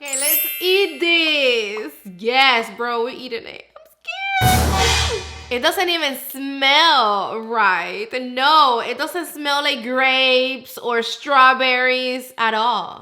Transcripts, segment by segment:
Okay, let's eat this. Yes, bro, we're eating it. I'm scared. It doesn't even smell right. No, it doesn't smell like grapes or strawberries at all.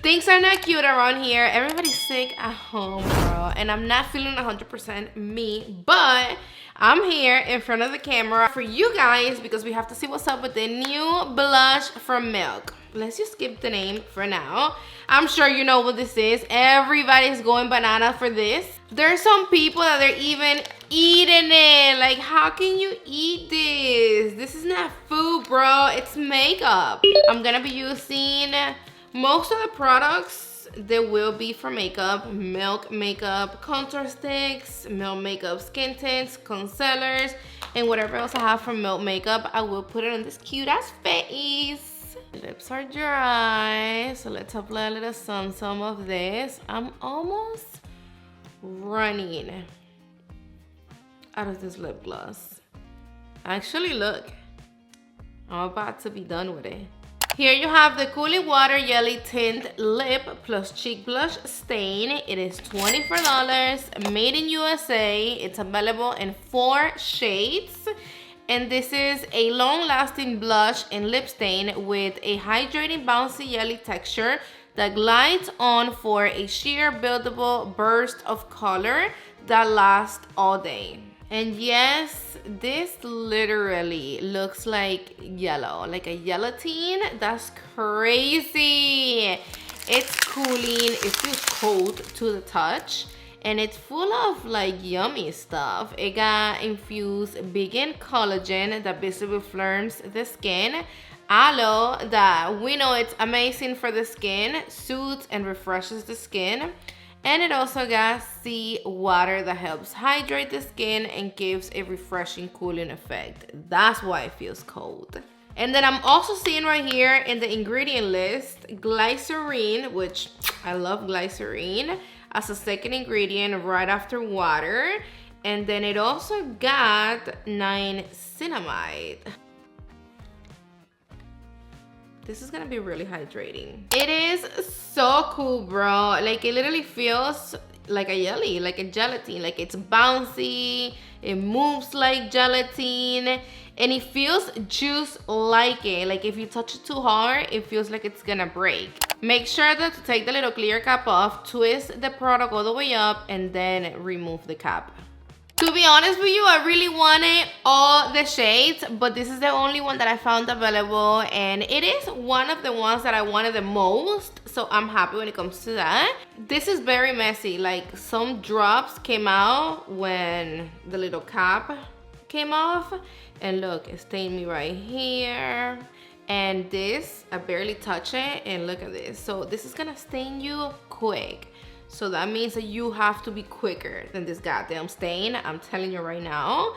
Things are not cute around here. Everybody's sick at home, bro. And I'm not feeling 100% me, but I'm here in front of the camera for you guys because we have to see what's up with the new blush from Milk. Let's just skip the name for now. I'm sure you know what this is. Everybody's going banana for this. There's some people that are even eating it. Like, how can you eat this? This is not food, bro. It's makeup. I'm gonna be using most of the products that will be for makeup: Milk makeup contour sticks, Milk makeup skin tints, concealers, and whatever else I have from Milk makeup, I will put it on this cute ass face. Lips are dry, so let's apply a little some of this. I'm almost running out of this lip gloss. Actually, look, I'm about to be done with it. Here you have the Cooling Water Jelly Tint Lip plus Cheek Blush Stain. It is $24, made in USA. It's available in 4 shades. And this is a long-lasting blush and lip stain with a hydrating bouncy jelly texture that glides on for a sheer buildable burst of color that lasts all day. And yes, this literally looks like yellow, like a gelatin. That's crazy. It's cooling, it feels cold to the touch, and it's full of like yummy stuff. It got infused vegan collagen that basically firms the skin, aloe that we know it's amazing for the skin, soothes and refreshes the skin. And it also got sea water that helps hydrate the skin and gives a refreshing cooling effect. That's why it feels cold. And then I'm also seeing right here in the ingredient list, glycerine, which I love glycerine, as a second ingredient right after water. And then it also got niacinamide. This is gonna be really hydrating. It is so cool, bro. Like, it literally feels like a jelly, like a gelatin. Like, it's bouncy, it moves like gelatin, and it feels just like it. Like, if you touch it too hard, it feels like it's gonna break. Make sure that to take the little clear cap off, twist the product all the way up, and then remove the cap. To be honest with you, I really wanted all the shades, but this is the only one that I found available, and it is one of the ones that I wanted the most, so I'm happy when it comes to that. This is very messy. Like, some drops came out when the little cap came off, and look, it stained me right here. And this, I barely touch it, and look at this. So this is gonna stain you quick. So that means that you have to be quicker than this goddamn stain. I'm telling you right now.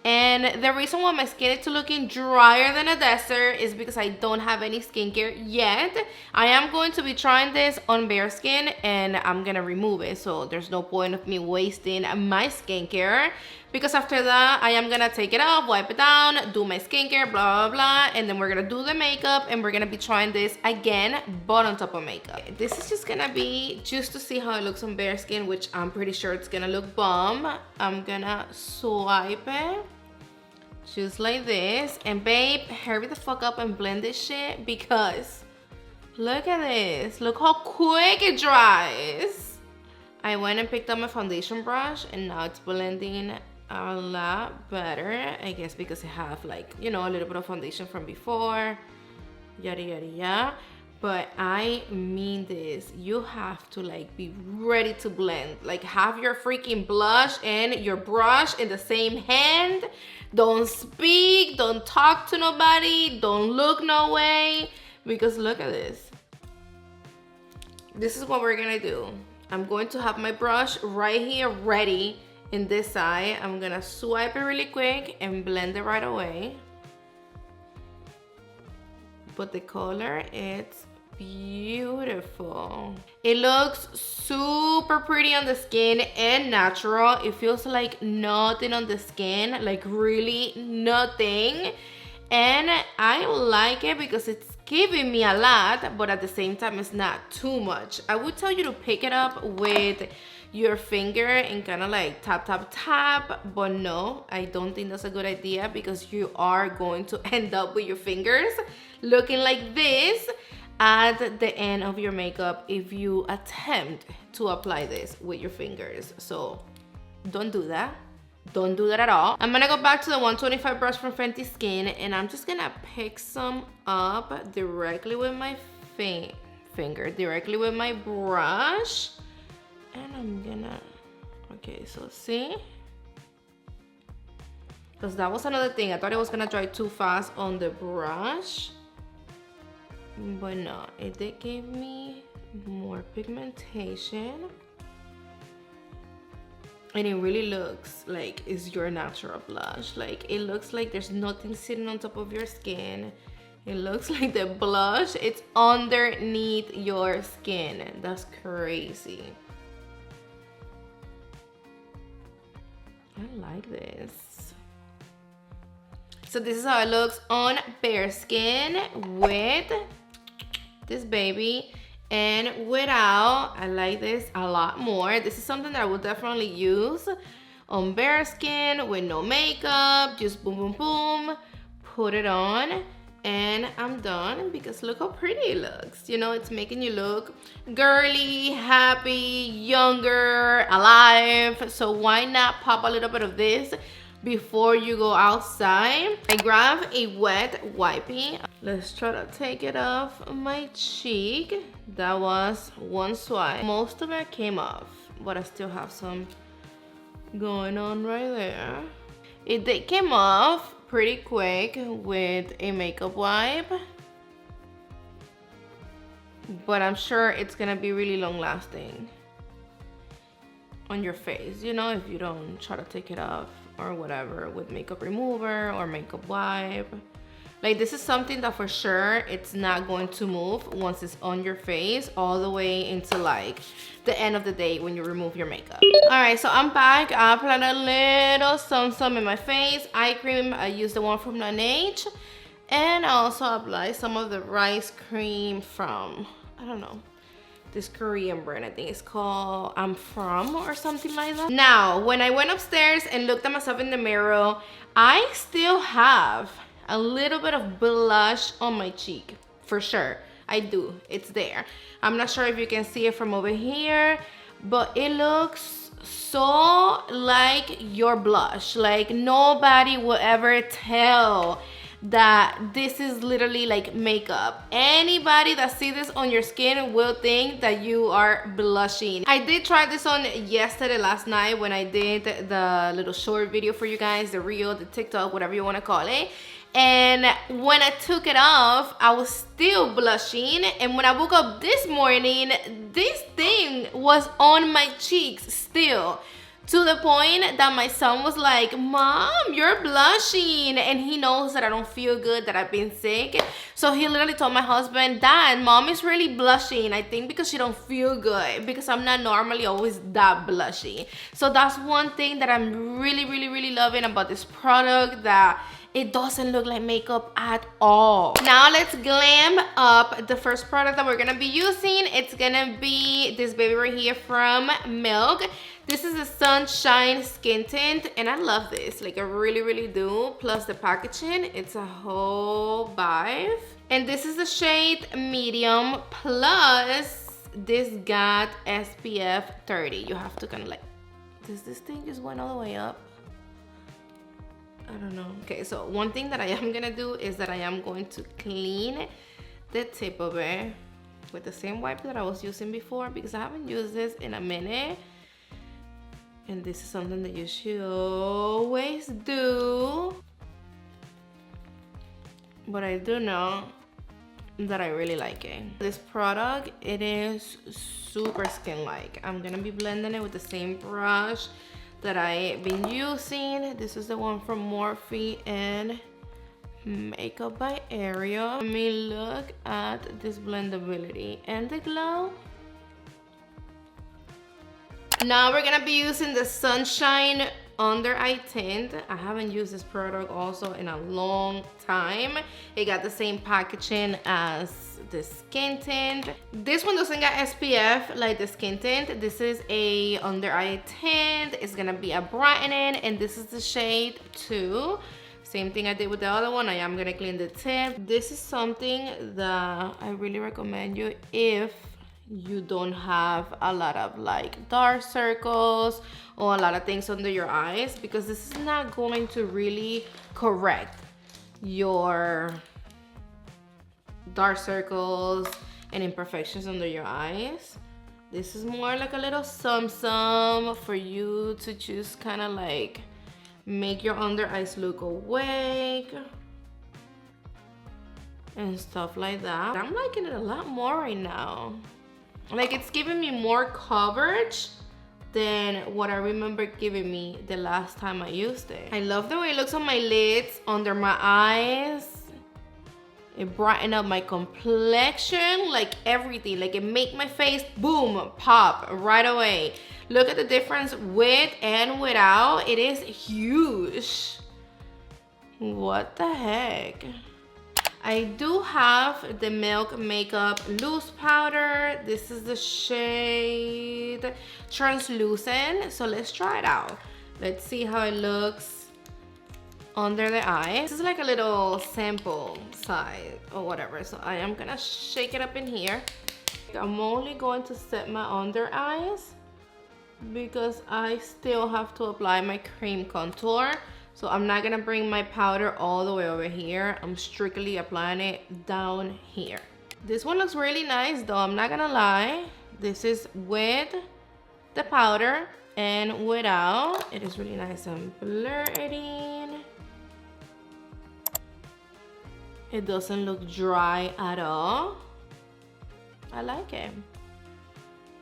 And the reason why my skin is looking drier than a desert is because I don't have any skincare yet. I am going to be trying this on bare skin, and I'm gonna remove it. So there's no point of me wasting my skincare, because after that I am gonna take it off, wipe it down, do my skincare, blah blah blah, and then we're gonna do the makeup, and we're gonna be trying this again, but on top of makeup. This is just gonna be just to see how it looks on bare skin, which I'm pretty sure it's gonna look bomb. I'm gonna swipe it just like this, and babe, hurry the fuck up and blend this shit, because look at this. Look how quick it dries. I went and picked up my foundation brush, and now it's blending a lot better, I guess because I have, like, you know, a little bit of foundation from before, yada yada yada. But I mean this, you have to like be ready to blend. Like, have your freaking blush and your brush in the same hand. Don't speak, don't talk to nobody, don't look no way, because look at this. This is what we're gonna do. I'm going to have my brush right here ready in this side. I'm gonna swipe it really quick and blend it right away. But the color, it's beautiful. It looks super pretty on the skin and natural. It feels like nothing on the skin, like really nothing. And I like it because it's giving me a lot, but at the same time it's not too much. I would tell you to pick it up with your finger and kind of like tap tap tap, but no, I don't think that's a good idea because you are going to end up with your fingers looking like this at the end of your makeup if you attempt to apply this with your fingers. So don't do that. Don't do that at all. I'm gonna go back to the 125 brush from Fenty Skin, and I'm just gonna pick some up directly with my finger, directly with my brush. And I'm gonna, okay, so see? Because that was another thing. I thought it was gonna dry too fast on the brush. But no, it did give me more pigmentation. And it really looks like it's your natural blush. Like, it looks like there's nothing sitting on top of your skin. It looks like the blush, it's underneath your skin. That's crazy. I like this. So this is how it looks on bare skin with this baby. And without, I like this a lot more. This is something that I will definitely use on bare skin with no makeup. Just boom, boom, boom, put it on, and I'm done. Because look how pretty it looks. You know, it's making you look girly, happy, younger, alive. So why not pop a little bit of this before you go outside? I grab a wet wipey. Let's try to take it off my cheek. That was one swipe. Most of it came off, but I still have some going on right there. It did came off pretty quick with a makeup wipe, but I'm sure it's gonna be really long lasting on your face, you know, if you don't try to take it off or whatever with makeup remover or makeup wipe. Like, this is something that for sure it's not going to move once it's on your face all the way into like the end of the day when you remove your makeup. All right, so I'm back. I applied a little some in my face. Eye cream, I used the one from Laneige, and I also applied some of the rice cream from, I don't know, this Korean brand. I think it's called I'm From or something like that. Now, when I went upstairs and looked at myself in the mirror, I still have a little bit of blush on my cheek, for sure. I do, it's there. I'm not sure if you can see it from over here, but it looks so like your blush. Like, nobody will ever tell that this is literally like makeup. Anybody that sees this on your skin will think that you are blushing. I did try this on yesterday, last night, when I did the little short video for you guys, the reel, the TikTok, whatever you want to call it. And when I took it off, I was still blushing. And when I woke up this morning, this thing was on my cheeks still. To the point that my son was like, Mom, you're blushing. And he knows that I don't feel good, that I've been sick. So he literally told my husband, Dad, Mom is really blushing. I think because she don't feel good, because I'm not normally always that blushy. So that's one thing that I'm really loving about this product, that it doesn't look like makeup at all. Now let's glam up the first product that we're gonna be using. It's gonna be this baby right here from Milk. This is a Sunshine Skin Tint, and I love this. Like, I really do. Plus the packaging, it's a whole vibe. And this is the shade Medium, plus this got SPF 30. You have to kind of like, does this thing just went all the way up? I don't know. Okay, so one thing that I am gonna do is that I am going to clean the tip of it with the same wipe that I was using before, because I haven't used this in a minute. And this is something that you should always do. But I do know that I really like it. This product, it is super skin-like. I'm gonna be blending it with the same brush that I've been using. This is the one from Morphe and Makeup by Ariel. I mean, look at this blendability and the glow. Now we're gonna be using the Sunshine Under Eye Tint. I haven't used this product also in a long time. It got the same packaging as the skin tint. This one doesn't got SPF like the skin tint. This is a under eye tint. It's gonna be a brightening, and this is the shade 2. Same thing I did with the other one. I am gonna clean the tip. This is something that I really recommend you if you don't have a lot of like dark circles or a lot of things under your eyes, because this is not going to really correct your dark circles and imperfections under your eyes. This is more like a little sum for you to just kind of like make your under eyes look awake and stuff like that. I'm liking it a lot more right now. Like, it's giving me more coverage than what I remember giving me the last time I used it. I love the way it looks on my lids, under my eyes. It brightened up my complexion, like everything. Like, it make my face, boom, pop right away. Look at the difference with and without. It is huge. What the heck? I do have the Milk Makeup Loose Powder. This is the shade Translucent. So let's try it out. Let's see how it looks under the eye. This is like a little sample size or whatever. So I am gonna shake it up in here. I'm only going to set my under eyes because I still have to apply my cream contour. So I'm not gonna bring my powder all the way over here. I'm strictly applying it down here. This one looks really nice though, I'm not gonna lie. This is with the powder and without. It is really nice and blurring. It doesn't look dry at all. I like it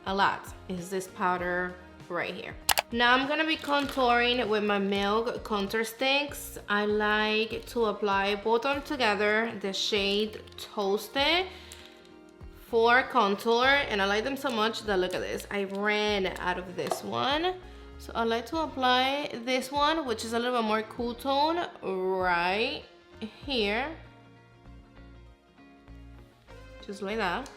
a lot. Is this powder right here. Now I'm gonna be contouring with my Milk contour sticks. I like to apply both of them together, the shade Toasted for contour, and I like them so much that, look at this, I ran out of this one. So I like to apply this one, which is a little bit more cool tone, right here. Just like that.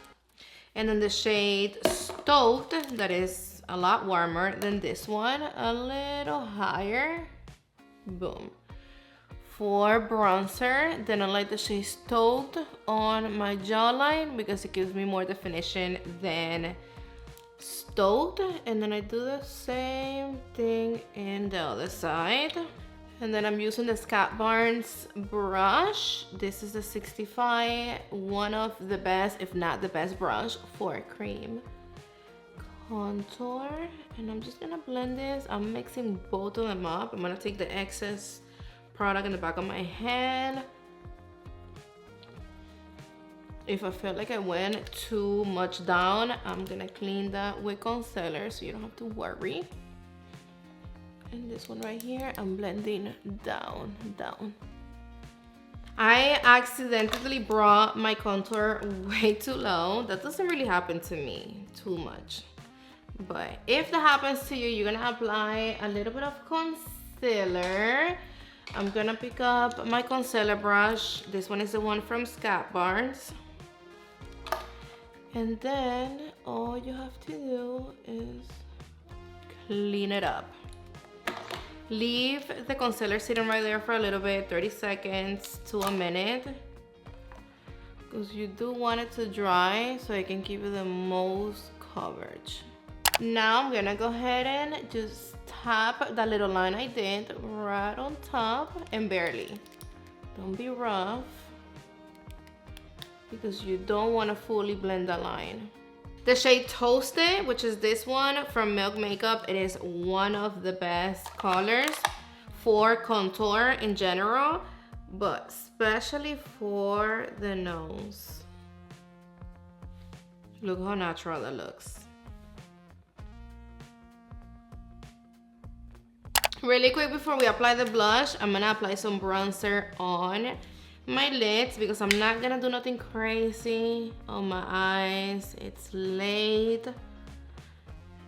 And then the shade Stoked, that is a lot warmer than this one, a little higher, boom. For bronzer, then I like the shade Stoked on my jawline because it gives me more definition than Stoked. And then I do the same thing in the other side. And then I'm using the Scott Barnes brush. This is the 65, one of the best, if not the best brush for cream contour. And I'm just gonna blend this. I'm mixing both of them up. I'm gonna take the excess product in the back of my hand. If I feel like I went too much down, I'm gonna clean that with concealer so you don't have to worry. And this one right here, I'm blending down. I accidentally brought my contour way too low. That doesn't really happen to me too much. But if that happens to you, you're gonna apply a little bit of concealer. I'm gonna pick up my concealer brush. This one is the one from Scott Barnes. And then all you have to do is clean it up. Leave the concealer sitting right there for a little bit, 30 seconds to a minute. Because you do want it to dry so it can give you the most coverage. Now I'm gonna go ahead and just tap that little line I did right on top, and barely. Don't be rough because you don't want to fully blend the line. The shade Toasted, which is this one from Milk Makeup, it is one of the best colors for contour in general, but especially for the nose. Look how natural that looks. Really quick before we apply the blush, I'm gonna apply some bronzer on my lids because I'm not gonna do nothing crazy on my eyes. It's late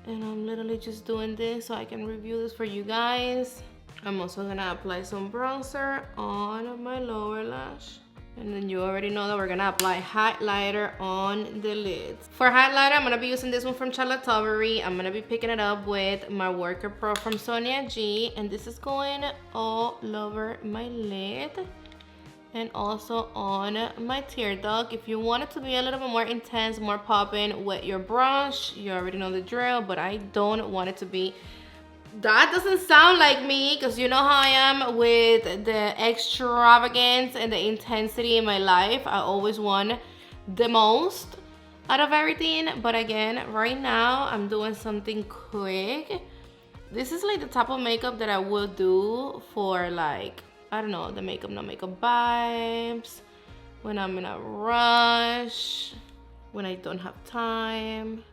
and I'm literally just doing this so I can review this for you guys. I'm also gonna apply some bronzer on my lower lash. And then you already know that we're gonna apply highlighter on the lids. For highlighter, I'm gonna be using this one from Tilbury. I'm gonna be picking it up with my Worker Pro from Sonia G. And this is going all over my lid. And also on my tear duct. If you want it to be a little bit more intense, more popping with your brush, you already know the drill, but I don't want it to be. That doesn't sound like me, because you know how I am with the extravagance and the intensity in my life. I always want the most out of everything. But again, right now I'm doing something quick. This is like the type of makeup that I will do for, like, I don't know, the makeup, no makeup vibes, when I'm in a rush, when I don't have time.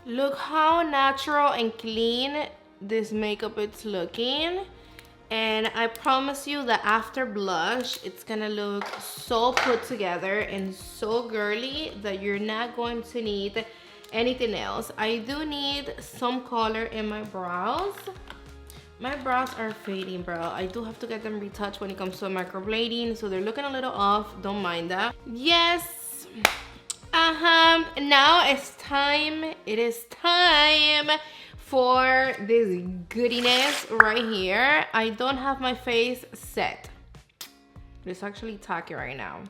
Look how natural and clean this makeup it's looking. And I promise you that after blush, it's gonna look so put together and so girly that you're not going to need anything else. I do need some color in my brows. My brows are fading, bro. I do have to get them retouched when it comes to microblading, so they're looking a little off. Don't mind that. Yes. Now it's time. It is time for this goodiness right here. I don't have my face set. It's actually tacky right now.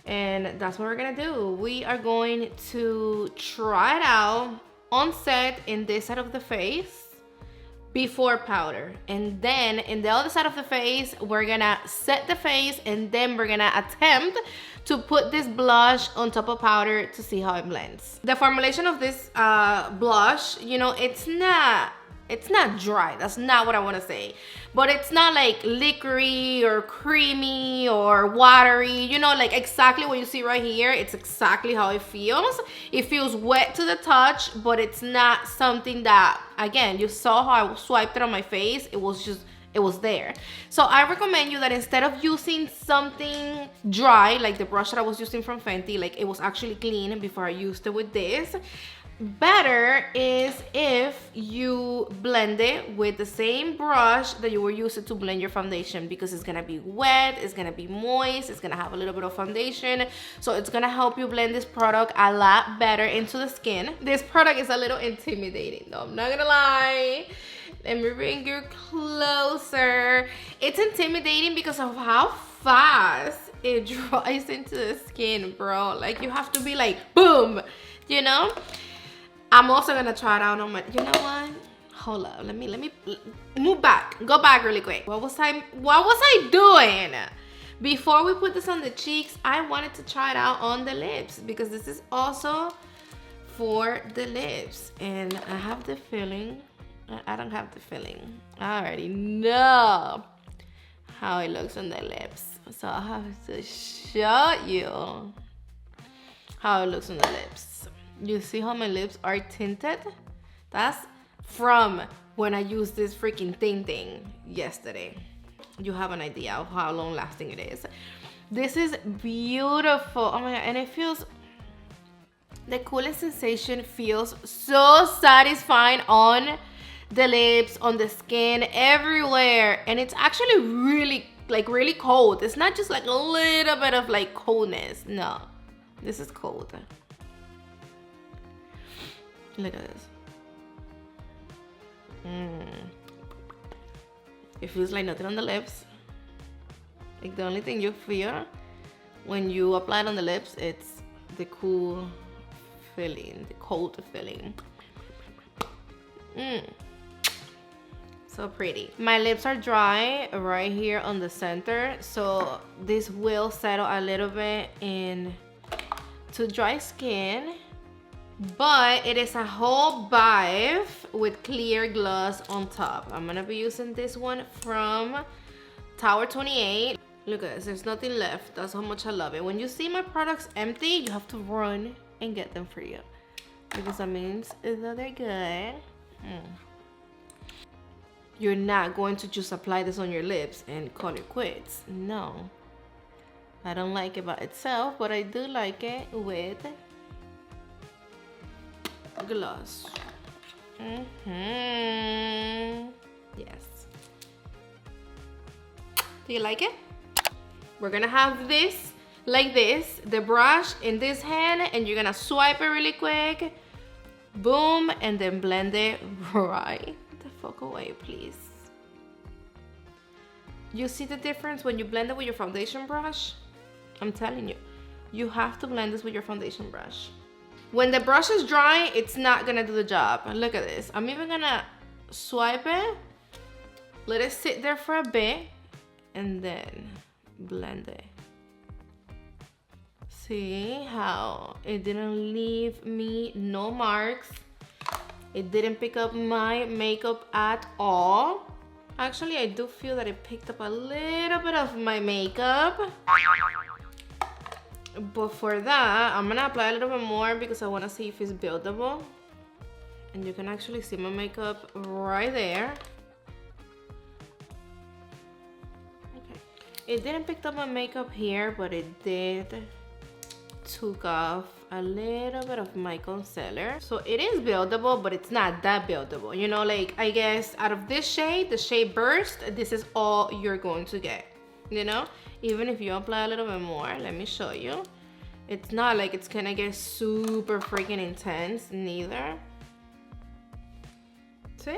And that's what we're gonna do. We are going to try it out on set in this side of the face before powder. And then in the other side of the face, we're gonna set the face and then we're gonna attempt to put this blush on top of powder to see how it blends. The formulation of this blush, you know, it's not dry. That's not what I want to say. But it's not like liquidy or creamy or watery. You know, like exactly what you see right here. It's exactly how it feels. It feels wet to the touch, but it's not something that, again, you saw how I swiped it on my face. It was there. So I recommend you that instead of using something dry, like the brush that I was using from Fenty, like it was actually clean before I used it with this, better is if you blend it with the same brush that you were using to blend your foundation, because it's gonna be wet, it's gonna be moist, it's gonna have a little bit of foundation, so it's gonna help you blend this product a lot better into the skin. This product is a little intimidating though, I'm not gonna lie. Let me bring you closer. It's intimidating because of how fast it dries into the skin, bro. Like you have to be like, boom, you know? I'm also gonna try it out on my, you know what? Hold up, let me move back. Go back really quick. What was I doing? Before we put this on the cheeks, I wanted to try it out on the lips because this is also for the lips. And I have the feeling, I don't have the feeling. I already know how it looks on the lips. So I have to show you how it looks on the lips. You see how my lips are tinted? That's from when I used this freaking thing yesterday. You have an idea of how long lasting it is. This is beautiful. Oh my God, and it feels, the cooling sensation feels so satisfying on the lips, on the skin, everywhere. And it's actually really, like really cold. It's not just like a little bit of like coldness. No, this is cold. Look at this. It feels like nothing on the lips. Like the only thing you feel when you apply it on the lips, it's the cool feeling, the cold feeling. So pretty. My lips are dry right here on the center, so this will settle a little bit in to dry skin, but it is a whole vibe with clear gloss on top. I'm gonna be using this one from Tower 28. Look at this, there's nothing left. That's how much I love it. When you see my products empty, you have to run and get them for you, because that means that they're good. You're not going to just apply this on your lips and call it quits. No, I don't like it by itself, but I do like it with gloss. Yes. Do you like it? We're gonna have this like this, the brush in this hand, and you're gonna swipe it really quick. Boom, and then blend it right the fuck away, please. You see the difference when you blend it with your foundation brush? I'm telling you, you have to blend this with your foundation brush. When the brush is dry, it's not gonna do the job. Look at this. I'm even gonna swipe it, let it sit there for a bit, and then blend it. See how it didn't leave me no marks. It didn't pick up my makeup at all. Actually, I do feel that it picked up a little bit of my makeup. But for that, I'm gonna apply a little bit more because I wanna see if it's buildable. And you can actually see my makeup right there. Okay. It didn't pick up my makeup here, but it did took off a little bit of my concealer. So it is buildable, but it's not that buildable. You know, like, I guess out of this shade, the shade Burst, this is all you're going to get, you know? Even if you apply a little bit more, let me show you. It's not like it's gonna get super freaking intense, neither. See?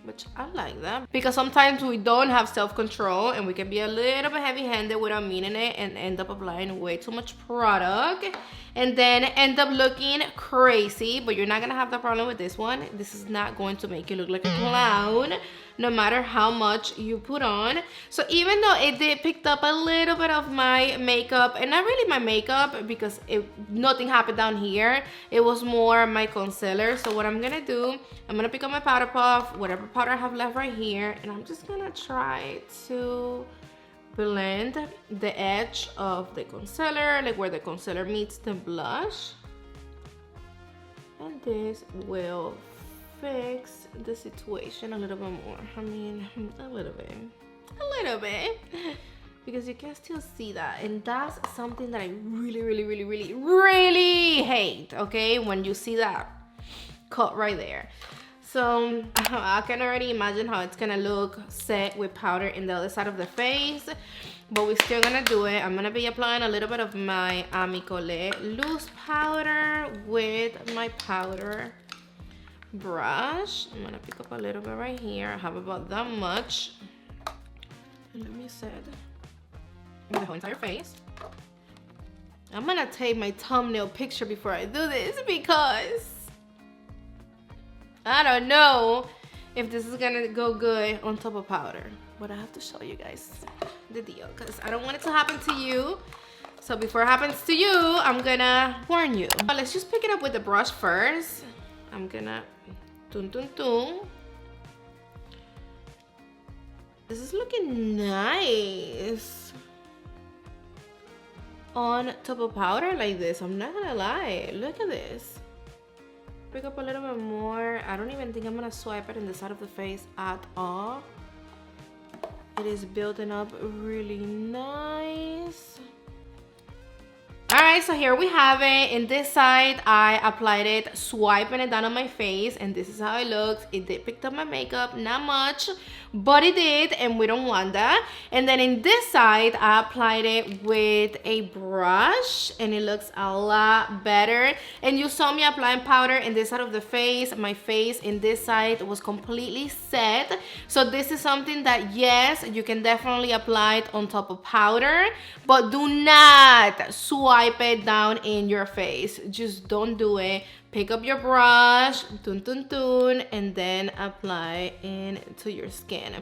Which I like that. Because sometimes we don't have self-control and we can be a little bit heavy-handed without meaning it and end up applying way too much product and then end up looking crazy. But you're not gonna have that problem with this one. This is not going to make you look like a clown, no matter how much you put on. So even though it did pick up a little bit of my makeup, and not really my makeup because nothing happened down here, it was more my concealer. So what I'm gonna do, I'm gonna pick up my powder puff, whatever powder I have left right here, and I'm just gonna try to blend the edge of the concealer, like where the concealer meets the blush. And this will fix the situation a little bit more. I mean, a little bit, because you can still see that, and that's something that I really hate. Okay, when you see that cut right there. So I can already imagine how it's gonna look set with powder in the other side of the face, but we're still gonna do it. I'm gonna be applying a little bit of my Amicole loose powder with my powder brush. I'm gonna pick up a little bit right here. I have about that much. And let me set the whole entire face. I'm gonna take my thumbnail picture before I do this because I don't know if this is gonna go good on top of powder. But I have to show you guys the deal because I don't want it to happen to you. So before it happens to you, I'm gonna warn you. But let's just pick it up with the brush first. I'm gonna tun. This is looking nice on top of powder like this. I'm not gonna lie. Look at this. Pick up a little bit more. I don't even think I'm gonna swipe it in the side of the face at all. It is building up really nice. Alright, so here we have it. In this side, I applied it, swiping it down on my face, and this is how it looks. It did pick up my makeup, not much, but it did, and we don't want that. And then in this side, I applied it with a brush, and it looks a lot better. And you saw me applying powder in this side of the face. My face in this side was completely set. So this is something that, yes, you can definitely apply it on top of powder, but do not swipe it down in your face. Just don't do it. Pick up your brush, tun, and then apply into your skin.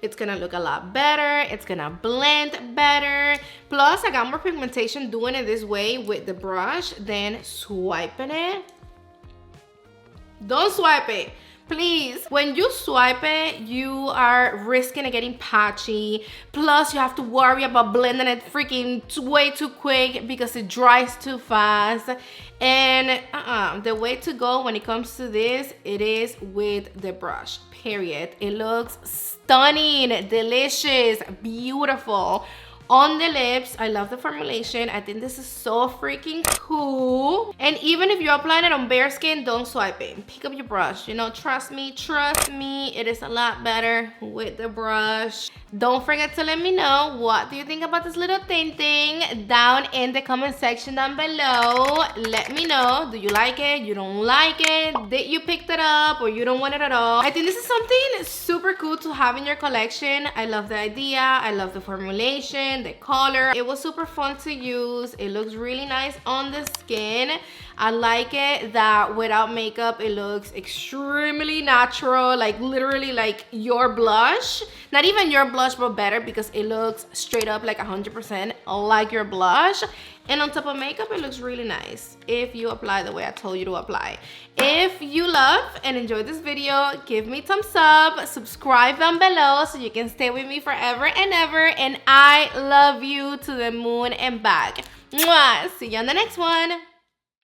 It's gonna look a lot better. It's gonna blend better. Plus, I got more pigmentation doing it this way with the brush than swiping it. Don't swipe it. Please, when you swipe it, you are risking it getting patchy. Plus, you have to worry about blending it freaking way too quick because it dries too fast. And the way to go when it comes to this, it is with the brush, period. It looks stunning, delicious, beautiful on the lips. I love the formulation. I think this is so freaking cool. And even if you're applying it on bare skin, don't swipe it. Pick up your brush. You know, trust me, it is a lot better with the brush. Don't forget to let me know what do you think about this little thing down in the comment section down below. Let me know. Do you like it? You don't like it? Did you pick it up or you don't want it at all? I think this is something super cool to have in your collection. I love the idea. I love the formulation, the color. It was super fun to use. It looks really nice on the skin. I like it that without makeup, it looks extremely natural, like literally like your blush. Not even your blush, but better because it looks straight up like 100% like your blush. And on top of makeup, it looks really nice if you apply the way I told you to apply. If you love and enjoyed this video, give me thumbs up, subscribe down below so you can stay with me forever and ever. And I love you to the moon and back. Mwah! See you on the next one.